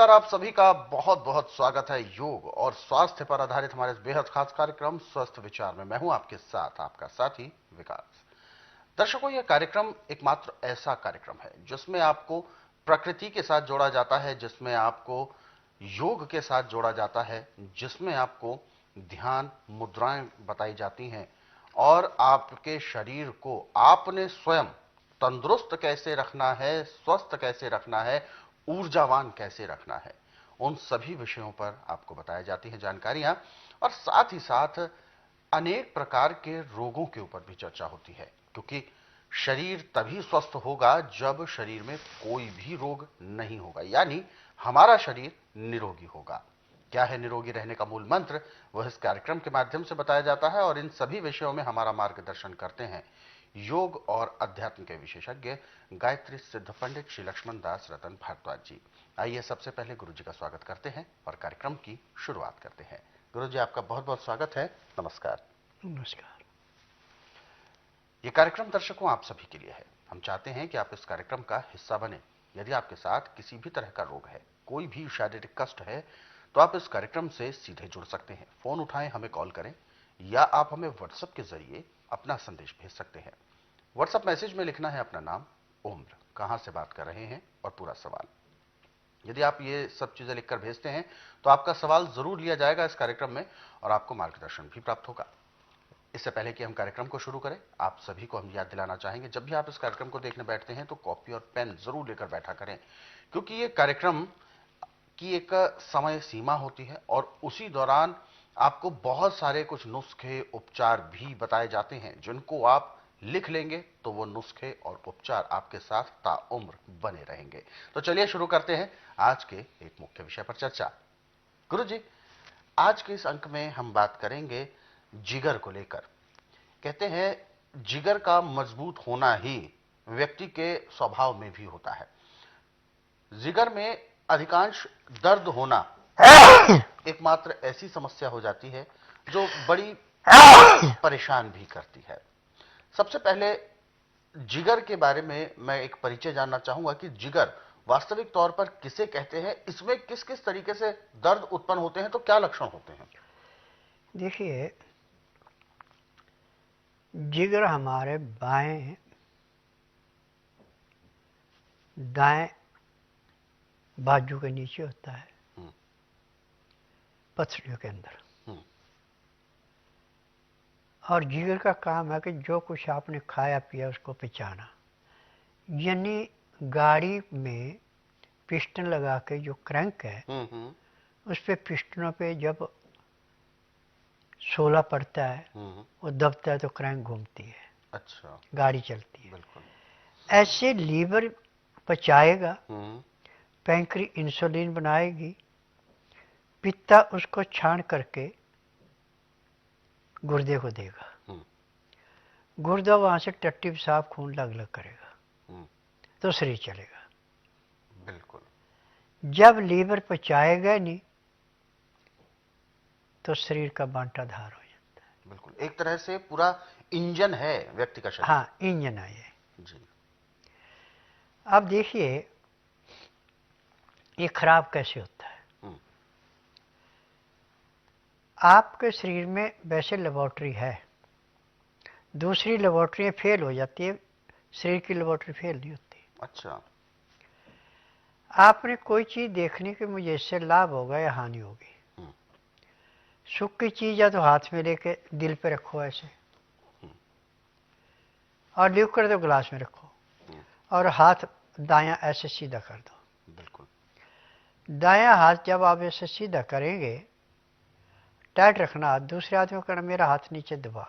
नमस्कार, आप सभी का बहुत बहुत स्वागत है योग और स्वास्थ्य पर आधारित हमारे इस बेहद खास कार्यक्रम स्वस्थ विचार में। मैं हूं आपके साथ आपका साथी विकास। दर्शकों, यह कार्यक्रम एकमात्र ऐसा कार्यक्रम है जिसमें आपको प्रकृति के साथ जोड़ा जाता है, जिसमें आपको योग के साथ जोड़ा जाता है, जिसमें आपको ध्यान मुद्राएं बताई जाती हैं और आपके शरीर को आपने स्वयं तंदुरुस्त कैसे रखना है, स्वस्थ कैसे रखना है, ऊर्जावान कैसे रखना है, उन सभी विषयों पर आपको बताई जाती हैं जानकारियां। और साथ ही साथ अनेक प्रकार के रोगों के ऊपर भी चर्चा होती है, क्योंकि शरीर तभी स्वस्थ होगा जब शरीर में कोई भी रोग नहीं होगा, यानी हमारा शरीर निरोगी होगा। क्या है निरोगी रहने का मूल मंत्र, वह इस कार्यक्रम के माध्यम से बताया जाता है और इन सभी विषयों में हमारा मार्गदर्शन करते हैं योग और अध्यात्म के विशेषज्ञ गायत्री सिद्ध पंडित श्री लक्ष्मण दास रतन भारद्वाज जी। आइए सबसे पहले गुरु जी का स्वागत करते हैं और कार्यक्रम की शुरुआत करते हैं। गुरु जी, आपका बहुत बहुत स्वागत है। नमस्कार। नमस्कार। ये कार्यक्रम दर्शकों आप सभी के लिए है। हम चाहते हैं कि आप इस कार्यक्रम का हिस्सा बने। यदि आपके साथ किसी भी तरह का रोग है, कोई भी शारीरिक कष्ट है, तो आप इस कार्यक्रम से सीधे जुड़ सकते हैं। फोन उठाएं, हमें कॉल करें, या आप हमें व्हाट्सएप के जरिए अपना संदेश भेज सकते हैं। व्हाट्सएप मैसेज में लिखना है अपना नाम, उम्र, कहां से बात कर रहे हैं और पूरा सवाल। यदि आप ये सब चीजें लिखकर भेजते हैं तो आपका सवाल जरूर लिया जाएगा इस कार्यक्रम में और आपको मार्गदर्शन भी प्राप्त होगा। इससे पहले कि हम कार्यक्रम को शुरू करें, आप सभी को हम याद दिलाना चाहेंगे, जब भी आप इस कार्यक्रम को देखने बैठते हैं तो कॉपी और पेन जरूर लेकर बैठा करें, क्योंकि ये कार्यक्रम की एक समय सीमा होती है और उसी दौरान आपको बहुत सारे कुछ नुस्खे उपचार भी बताए जाते हैं, जिनको आप लिख लेंगे तो वो नुस्खे और उपचार आपके साथ ताउम्र बने रहेंगे। तो चलिए शुरू करते हैं आज के एक मुख्य विषय पर चर्चा। गुरु जी, आज के इस अंक में हम बात करेंगे जिगर को लेकर। कहते हैं जिगर का मजबूत होना ही व्यक्ति के स्वभाव में भी होता है। जिगर में अधिकांश दर्द होना एकमात्र ऐसी समस्या हो जाती है जो बड़ी परेशान भी करती है। सबसे पहले जिगर के बारे में मैं एक परिचय जानना चाहूंगा कि जिगर वास्तविक तौर पर किसे कहते हैं, इसमें किस किस तरीके से दर्द उत्पन्न होते हैं, तो क्या लक्षण होते हैं? देखिए, जिगर हमारे बाएं दाएं बाजू के नीचे होता है, पथरियों के अंदर। और जिगर का काम है कि जो कुछ आपने खाया पिया उसको पचाना। यानी गाड़ी में पिस्टन लगा के जो क्रैंक है, उस पे पिस्टनों पे जब 16 पड़ता है, वो दबता है तो क्रैंक घूमती है। अच्छा, गाड़ी चलती है। बिल्कुल। ऐसे लीवर पचाएगा, पैंक्री इंसुलिन बनाएगी, पित्ता उसको छान करके गुर्दे को देगा। गुर्दा वहां से टट्टी पेशाब खून लग लग करेगा तो शरीर चलेगा। बिल्कुल। जब लीवर पचाएगा नहीं तो शरीर का बांटा धार हो जाता है। बिल्कुल, एक तरह से पूरा इंजन है व्यक्ति का शरीर। हाँ, इंजन है ये जी। अब देखिए ये खराब कैसे होता है। आपके शरीर में वैसे लेबोरेटरी है, दूसरी लेबोरेटरी फेल हो जाती है, शरीर की लेबोरेटरी फेल नहीं होती। अच्छा। आपने कोई चीज देखने के मुझे इससे लाभ होगा या हानि होगी। सुख की चीज या तो हाथ में लेके दिल पे रखो ऐसे, और लिख कर दो गिलास में रखो, और हाथ दायां ऐसे सीधा कर दो। बिल्कुल। दायां हाथ जब आप ऐसे सीधा करेंगे, टाइट रखना हाथ, दूसरे हाथ में करना मेरा हाथ नीचे दबा।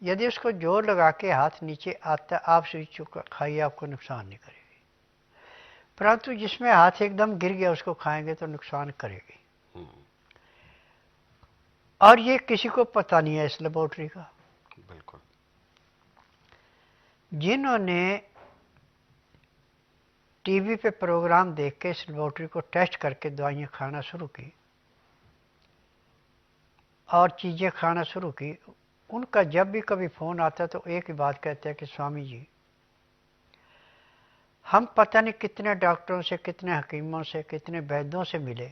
यदि उसको जोर लगा के हाथ नीचे आता, आप स्विच खाइए, आपको नुकसान नहीं करेगी। परंतु जिसमें हाथ एकदम गिर गया उसको खाएंगे तो नुकसान करेगी। और ये किसी को पता नहीं है इस लेबोरेटरी का। बिल्कुल। जिन्होंने टीवी पे प्रोग्राम देख के इस लेबोरेटरी को टेस्ट करके दवाइयाँ खाना शुरू की और चीज़ें खाना शुरू की, उनका जब भी कभी फ़ोन आता तो एक ही बात कहते हैं कि स्वामी जी, हम पता नहीं कितने डॉक्टरों से, कितने हकीमों से, कितने वैद्यों से मिले,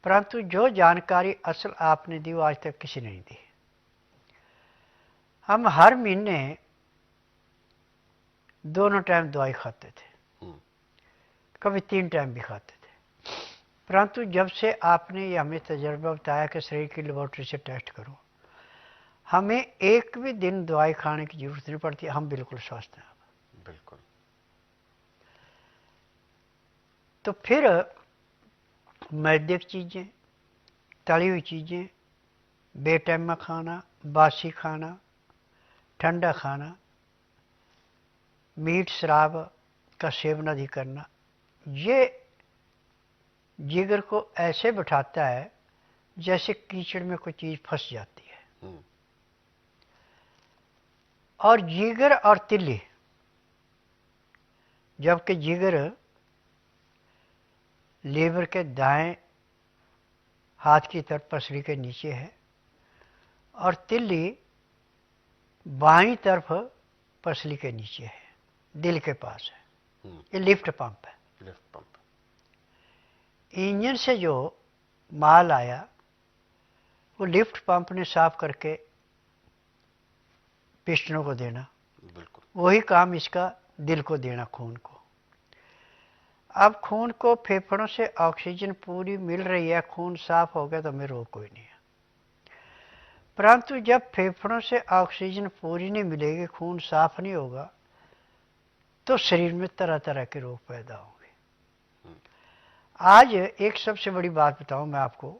परंतु जो जानकारी असल आपने दी वो आज तक किसी ने नहीं दी। हम हर महीने दोनों टाइम दवाई खाते थे, कभी 3 टाइम भी खाते थे, परंतु जब से आपने ये हमें तजर्बा बताया कि शरीर की लेबोरेटरी से टेस्ट करो, हमें एक भी दिन दवाई खाने की जरूरत नहीं पड़ती, हम बिल्कुल स्वस्थ हैं। बिल्कुल। तो फिर मैदे की चीज़ें, तली हुई चीज़ें, बेटाइमा खाना, बासी खाना, ठंडा खाना, मीट शराब का सेवन अधिक करना, ये जिगर को ऐसे बिठाता है जैसे कीचड़ में कोई चीज़ फंस जाती है। और जिगर और तिल्ली, जबकि जिगर लीवर के दाएं हाथ की तरफ पसली के नीचे है और तिल्ली बाईं तरफ पसली के नीचे है, दिल के पास है। ये लिफ्ट पंप है। Lift pump. इंजन से जो माल आया वो लिफ्ट पंप ने साफ करके पिस्टनों को देना। बिल्कुल। वही काम इसका दिल को देना, खून को। अब खून को फेफड़ों से ऑक्सीजन पूरी मिल रही है, खून साफ हो गया तो हमें रोग कोई नहीं है। परंतु जब फेफड़ों से ऑक्सीजन पूरी नहीं मिलेगी, खून साफ नहीं होगा, तो शरीर में तरह तरह के रोग पैदा होंगे। आज एक सबसे बड़ी बात बताऊं मैं आपको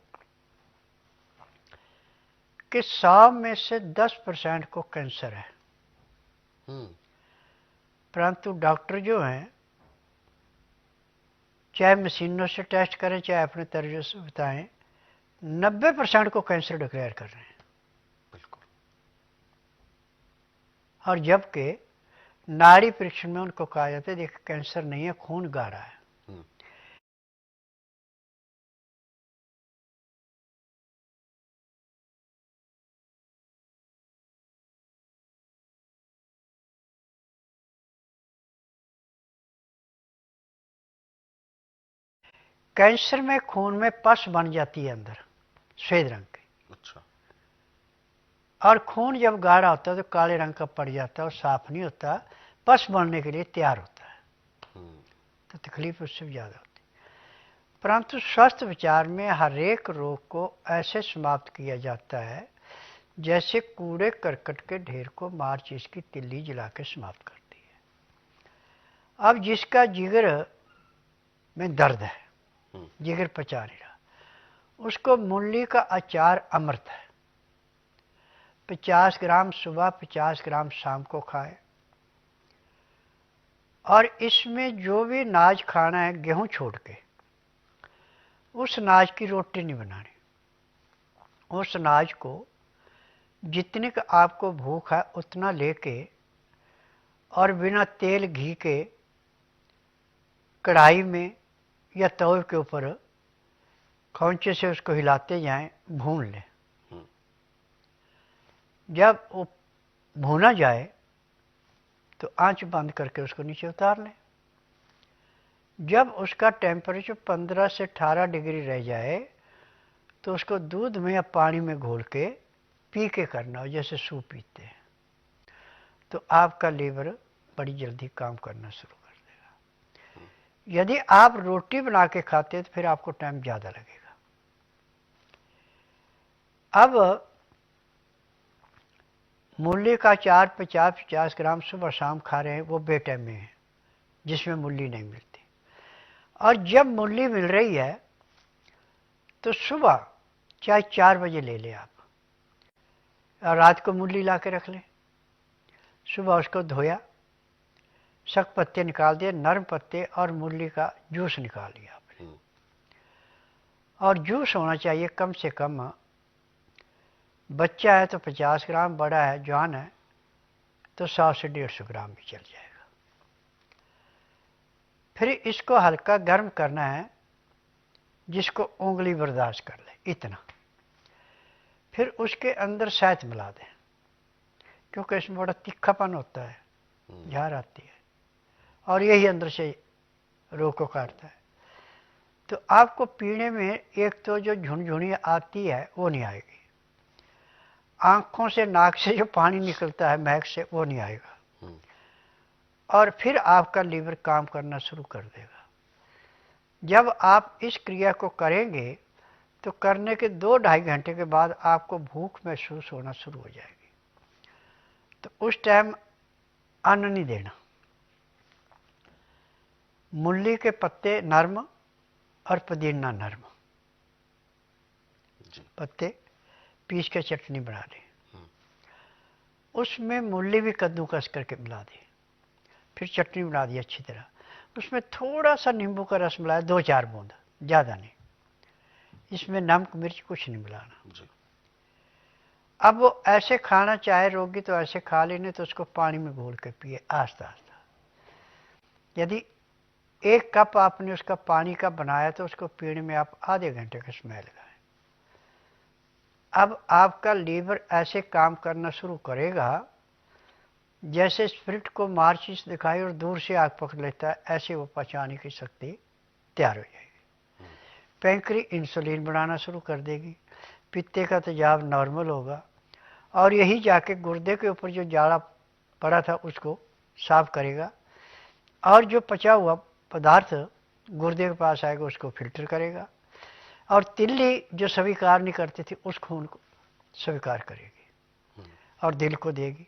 कि 100 में से 10% को कैंसर है। परंतु डॉक्टर जो हैं, चाहे मशीनों से टेस्ट करें चाहे अपने तरीके से बताएं, 90% को कैंसर डिक्लेयर कर रहे हैं। बिल्कुल। और जबकि नाड़ी परीक्षण में उनको कहा जाता है देखिए कैंसर नहीं है, खून गाढ़ा है। कैंसर में खून में पस बन जाती है अंदर, सफेद रंग की। अच्छा। और खून जब गाढ़ा होता है तो काले रंग का पड़ जाता है और साफ नहीं होता, पस बनने के लिए तैयार होता है। तो तकलीफ उससे भी ज़्यादा होती है। परंतु स्वस्थ विचार में हर एक रोग को ऐसे समाप्त किया जाता है जैसे कूड़े करकट के ढेर को माचिस की तिल्ली जला के समाप्त करती है। अब जिसका जिगर में दर्द है, जिगर पचा नहीं रहा, उसको मूली का अचार अमृत है। 50 ग्राम सुबह, 50 ग्राम शाम को खाए। और इसमें जो भी नाज खाना है, गेहूं छोड़ के, उस नाज की रोटी नहीं बनानी। उस नाज को जितने का आपको भूख है उतना लेके और बिना तेल घी के कढ़ाई में या तवे के ऊपर खौंचे से उसको हिलाते जाएं, भून लें। जब वो भूना जाए तो आंच बंद करके उसको नीचे उतार लें। जब उसका टेम्परेचर 15 से 18 डिग्री रह जाए तो उसको दूध में या पानी में घोल के पी के करना हो, जैसे सूप पीते हैं, तो आपका लीवर बड़ी जल्दी काम करना शुरू कर देगा। यदि आप रोटी बना के खाते हैं तो फिर आपको टाइम ज़्यादा लगेगा। अब मूली का अचार 50-50 ग्राम सुबह शाम खा रहे हैं, वो बेटे में है जिसमें मूली नहीं मिलती। और जब मूली मिल रही है तो सुबह चाहे 4 बजे ले लें आप, और रात को मूली ला के रख लें। सुबह उसको धोया, सख्त पत्ते निकाल दिए, नरम पत्ते और मूली का जूस निकाल लिया आपने। और जूस होना चाहिए कम से कम, बच्चा है तो 50 ग्राम, बड़ा है जवान है तो 100 से 150 ग्राम भी चल जाएगा। फिर इसको हल्का गर्म करना है जिसको उंगली बर्दाश्त कर ले, इतना। फिर उसके अंदर शहद मिला दें, क्योंकि इसमें बड़ा तीखापन होता है, झार आती है। और यही अंदर से रोग को काटता है। तो आपको पीने में एक तो जो झुनझुनी आती है वो नहीं आएगी, आंखों से नाक से जो पानी निकलता है महक से वो नहीं आएगा, और फिर आपका लीवर काम करना शुरू कर देगा। जब आप इस क्रिया को करेंगे तो करने के 2-2.5 घंटे के बाद आपको भूख महसूस होना शुरू हो जाएगी। तो उस टाइम अन्न नहीं देना। मूली के पत्ते नर्म और पुदीना नर्म पत्ते पीस के चटनी बना दें, उसमें मूली भी कद्दूकस करके मिला दें, फिर चटनी बना दी अच्छी तरह, उसमें थोड़ा सा नींबू का रस मिलाया 2-4 बूंद, ज़्यादा नहीं, इसमें नमक मिर्च कुछ नहीं मिलाना। अब वो ऐसे खाना चाहे रोगी तो ऐसे खा लेने, तो उसको पानी में घोल के पिए आस्ता आस्ता। यदि 1 कप आपने उसका पानी का बनाया तो उसको पीने में आप आधे घंटे का समय लगाएं। अब आपका लीवर ऐसे काम करना शुरू करेगा जैसे स्पिरिट को माचिस दिखाई और दूर से आग पकड़ लेता है, ऐसे वो पचाने की शक्ति तैयार हो जाएगी। पैंक्री इंसुलिन बनाना शुरू कर देगी, पित्ते का तेजाब नॉर्मल होगा, और यही जाके गुर्दे के ऊपर जो जाड़ा पड़ा था उसको साफ करेगा, और जो पचा हुआ पदार्थ गुर्दे के पास आएगा उसको फिल्टर करेगा, और तिल्ली जो स्वीकार नहीं करती थी उस खून को स्वीकार करेगी और दिल को देगी।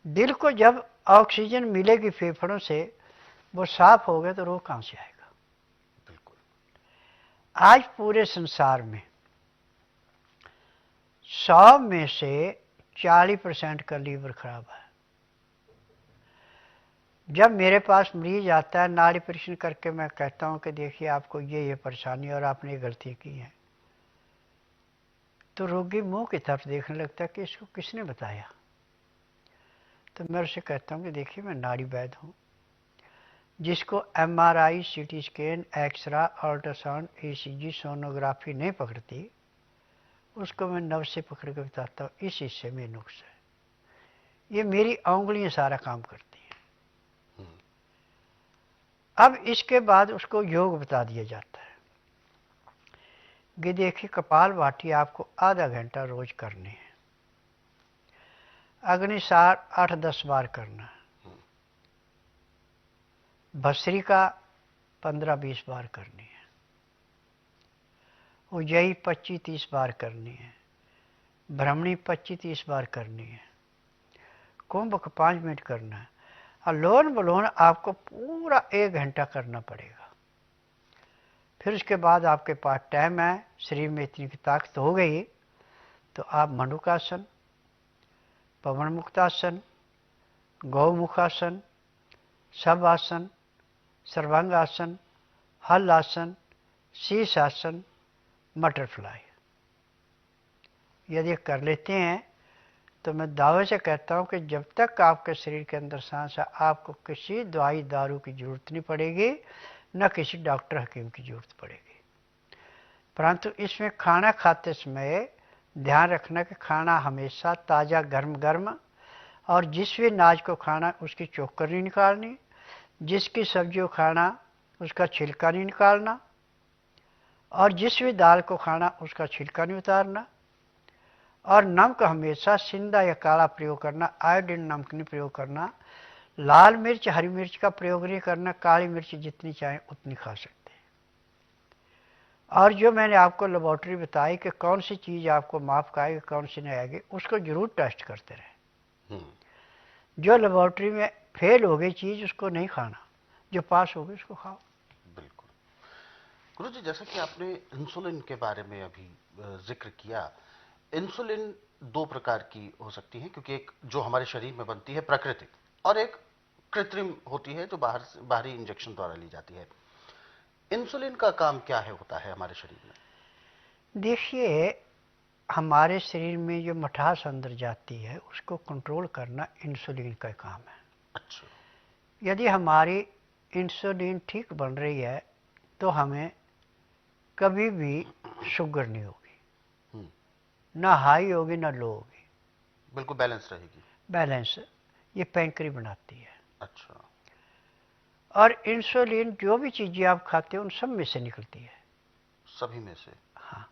दिल को जब ऑक्सीजन मिलेगी फेफड़ों से, वो साफ हो गया तो रोग कहाँ से आएगा। बिल्कुल। आज पूरे संसार में 100 में से 40% का लीवर खराब है। जब मेरे पास मरीज आता है, नाड़ी परीक्षण करके मैं कहता हूं कि देखिए आपको ये परेशानी और आपने ये गलती की है, तो रोगी मुंह की तरफ देखने लगता है कि इसको किसने बताया। तो मैं उससे कहता हूं कि देखिए मैं नाड़ी वैद्य हूं, जिसको MRI, CT scan, X-ray, ultrasound, ECG, sonography नहीं पकड़ती, उसको मैं नब्ज से पकड़ के बताता हूँ इस हिस्से में नुक्स है, ये मेरी उंगलियां सारा काम करती हैं। अब इसके बाद उसको योग बता दिया जाता है कि देखिए कपाल भाती आपको आधा घंटा रोज करनी है, अग्निसार 8-10 बार करना है, भस्त्रिका 15-20 बार करनी है, उज्जयी 25-30 बार करनी है, ब्राह्मणी 25-30 बार करनी है, कुंभक 5 मिनट करना है, और लोन बलोन आपको पूरा 1 घंटा करना पड़ेगा। फिर उसके बाद आपके पास टाइम है, शरीर में इतनी की ताकत हो गई, तो आप मंडूकासन, पवन मुक्तासन, गौमुखासन, सब आसन, सर्वांग आसन, हल आसन, शीश आसन, बटरफ्लाई यदि कर लेते हैं तो मैं दावे से कहता हूं कि जब तक आपके शरीर के अंदर सांस है, आपको किसी दवाई दारू की जरूरत नहीं पड़ेगी, न किसी डॉक्टर हकीम की जरूरत पड़ेगी। परंतु इसमें खाना खाते समय ध्यान रखना कि खाना हमेशा ताज़ा गर्म गर्म, और जिस भी अनाज को खाना उसकी चोकर नहीं निकालनी, जिसकी सब्जी को खाना उसका छिलका नहीं निकालना, और जिस भी दाल को खाना उसका छिलका नहीं उतारना, और नमक हमेशा सिंधा या काला प्रयोग करना, आयोडीन नमक नहीं प्रयोग करना, लाल मिर्च हरी मिर्च का प्रयोग नहीं करना, काली मिर्च जितनी चाहे उतनी खा सकते हैं। और जो मैंने आपको लेबोरेटरी बताई कि कौन सी चीज़ आपको माफ खाएगी कौन सी नहीं आएगी, उसको जरूर टेस्ट करते रहे। जो लेबोरेटरी में फेल हो गई चीज़ उसको नहीं खाना, जो पास हो गई उसको खाओ। बिल्कुल। गुरुजी, जैसा कि आपने इंसुलिन के बारे में अभी जिक्र किया, इंसुलिन 2 प्रकार की हो सकती है, क्योंकि एक जो हमारे शरीर में बनती है प्राकृतिक, और एक कृत्रिम होती है जो बाहरी इंजेक्शन द्वारा ली जाती है। इंसुलिन का काम क्या है, होता है हमारे शरीर में? देखिए, हमारे शरीर में जो मिठास अंदर जाती है उसको कंट्रोल करना इंसुलिन का काम है। अच्छा। यदि हमारी इंसुलिन ठीक बन रही है तो हमें कभी भी शुगर नहीं होगी, ना हाई होगी ना लो होगी, बिल्कुल बैलेंस रहेगी। बैलेंस ये पैंक्री बनाती है। अच्छा। और इंसुलिन जो भी चीज़ें आप खाते हो उन सब में से निकलती है। सभी में से? हाँ,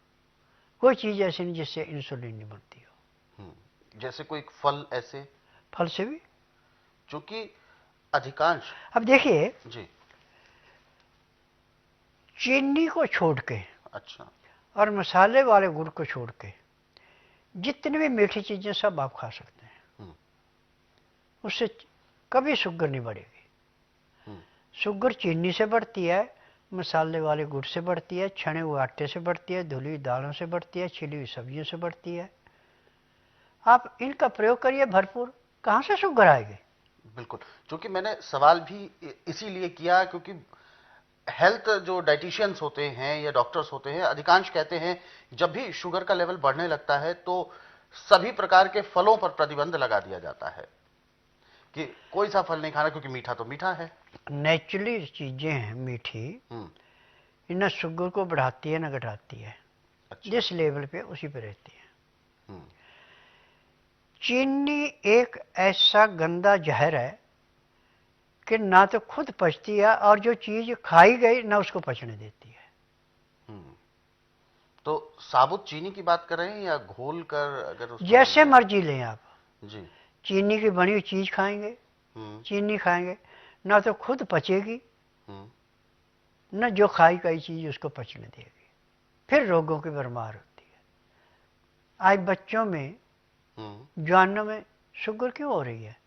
कोई चीज़ ऐसी नहीं जिससे इंसुलिन नहीं बनती हो। जैसे कोई फल ऐसे? फल से भी, क्योंकि अधिकांश, अब देखिए, जी, चीनी को छोड़ के अच्छा, और मसाले वाले गुड़ को छोड़ के जितनी भी मीठी चीज़ें सब आप खा सकते हैं, हम्म, उससे कभी शुगर नहीं बढ़ेगी। हम्म, शुगर चीनी से बढ़ती है, मसाले वाले गुड़ से बढ़ती है, छने हुए आटे से बढ़ती है, धुली हुई दालों से बढ़ती है, छिली हुई सब्जियों से बढ़ती है। आप इनका प्रयोग करिए भरपूर, कहाँ से शुगर आएगी? बिल्कुल। क्योंकि मैंने सवाल भी इसीलिए किया क्योंकि हेल्थ जो डाइटिशियंस होते हैं या डॉक्टर्स होते हैं, अधिकांश कहते हैं जब भी शुगर का लेवल बढ़ने लगता है तो सभी प्रकार के फलों पर प्रतिबंध लगा दिया जाता है कि कोई सा फल नहीं खाना क्योंकि मीठा तो मीठा है। नेचुरली चीज़ें हैं मीठी, हम्म, ये न शुगर को बढ़ाती है न घटाती है, अच्छा, जिस लेवल पे उसी पे रहती है। हम्म, चीनी एक ऐसा गंदा जहर है कि ना तो खुद पचती है और जो चीज खाई गई ना उसको पचने देती है। हम्म। तो साबुत चीनी की बात कर रहे हैं या घोल कर अगर उसमें जैसे बनाया? मर्जी लें आप, जी, चीनी की बनी हुई चीज खाएंगे, हम्म, चीनी खाएंगे, ना तो खुद पचेगी हम्म, न जो खाई गई चीज उसको पचने देगी, फिर रोगों की भरमार होती है। आज बच्चों में, हम्म, जवानों में शुगर क्यों हो रही है?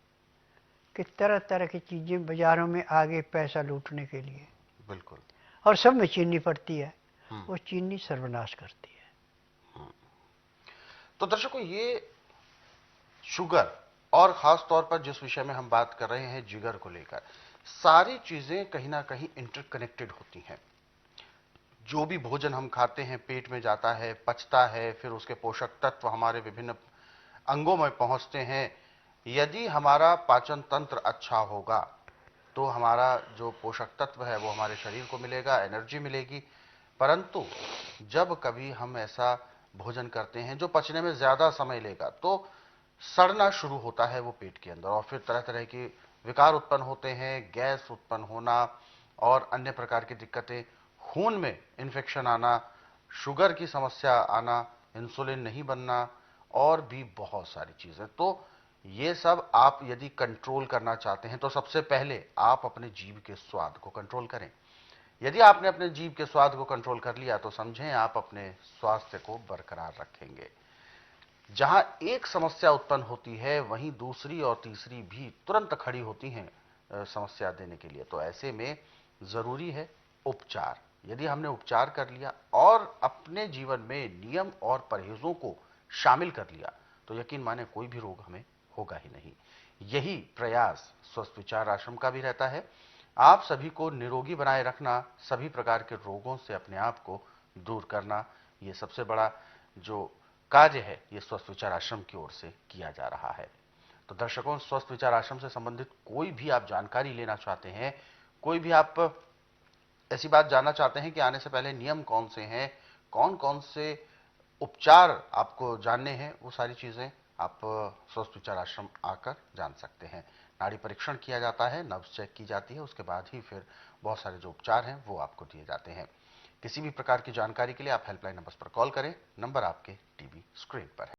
कि तरह तरह की चीजें बाजारों में आगे पैसा लूटने के लिए, बिल्कुल, और सब में चीनी पड़ती है, हम्म, वो चीनी सर्वनाश करती है। हम्म। तो दर्शकों, ये शुगर और खास तौर पर जिस विषय में हम बात कर रहे हैं जिगर को लेकर, सारी चीजें कहीं ना कहीं इंटरकनेक्टेड होती हैं। जो भी भोजन हम खाते हैं पेट में जाता है, पचता है, फिर उसके पोषक तत्व हमारे विभिन्न अंगों में पहुंचते हैं। यदि हमारा पाचन तंत्र अच्छा होगा तो हमारा जो पोषक तत्व है वो हमारे शरीर को मिलेगा, एनर्जी मिलेगी। परंतु जब कभी हम ऐसा भोजन करते हैं जो पचने में ज्यादा समय लेगा तो सड़ना शुरू होता है वो पेट के अंदर, और फिर तरह तरह के विकार उत्पन्न होते हैं, गैस उत्पन्न होना और अन्य प्रकार की दिक्कतें, खून में इन्फेक्शन आना, शुगर की समस्या आना, इंसुलिन नहीं बनना और भी बहुत सारी चीजें। तो ये सब आप यदि कंट्रोल करना चाहते हैं तो सबसे पहले आप अपने जीभ के स्वाद को कंट्रोल करें। यदि आपने अपने जीभ के स्वाद को कंट्रोल कर लिया तो समझें आप अपने स्वास्थ्य को बरकरार रखेंगे। जहां एक समस्या उत्पन्न होती है वहीं दूसरी और तीसरी भी तुरंत खड़ी होती हैं समस्या देने के लिए। तो ऐसे में जरूरी है उपचार। यदि हमने उपचार कर लिया और अपने जीवन में नियम और परहेजों को शामिल कर लिया तो यकीन माने कोई भी रोग हमें होगा ही नहीं। यही प्रयास स्वस्थ विचार आश्रम का भी रहता है, आप सभी को निरोगी बनाए रखना, सभी प्रकार के रोगों से अपने आप को दूर करना। ये सबसे बड़ा जो कार्य है ये स्वस्थ विचार आश्रम की ओर से किया जा रहा है। तो दर्शकों, स्वस्थ विचार आश्रम से संबंधित कोई भी आप जानकारी लेना चाहते हैं, कोई भी आप ऐसी बात जानना चाहते हैं कि आने से पहले नियम कौन से हैं, कौन कौन से उपचार आपको जानने हैं, वो सारी चीजें आप स्वस्थ विचार आश्रम आकर जान सकते हैं। नाड़ी परीक्षण किया जाता है, नब्ज चेक की जाती है, उसके बाद ही फिर बहुत सारे जो उपचार हैं वो आपको दिए जाते हैं। किसी भी प्रकार की जानकारी के लिए आप हेल्पलाइन नंबर पर कॉल करें, नंबर आपके टीवी स्क्रीन पर है।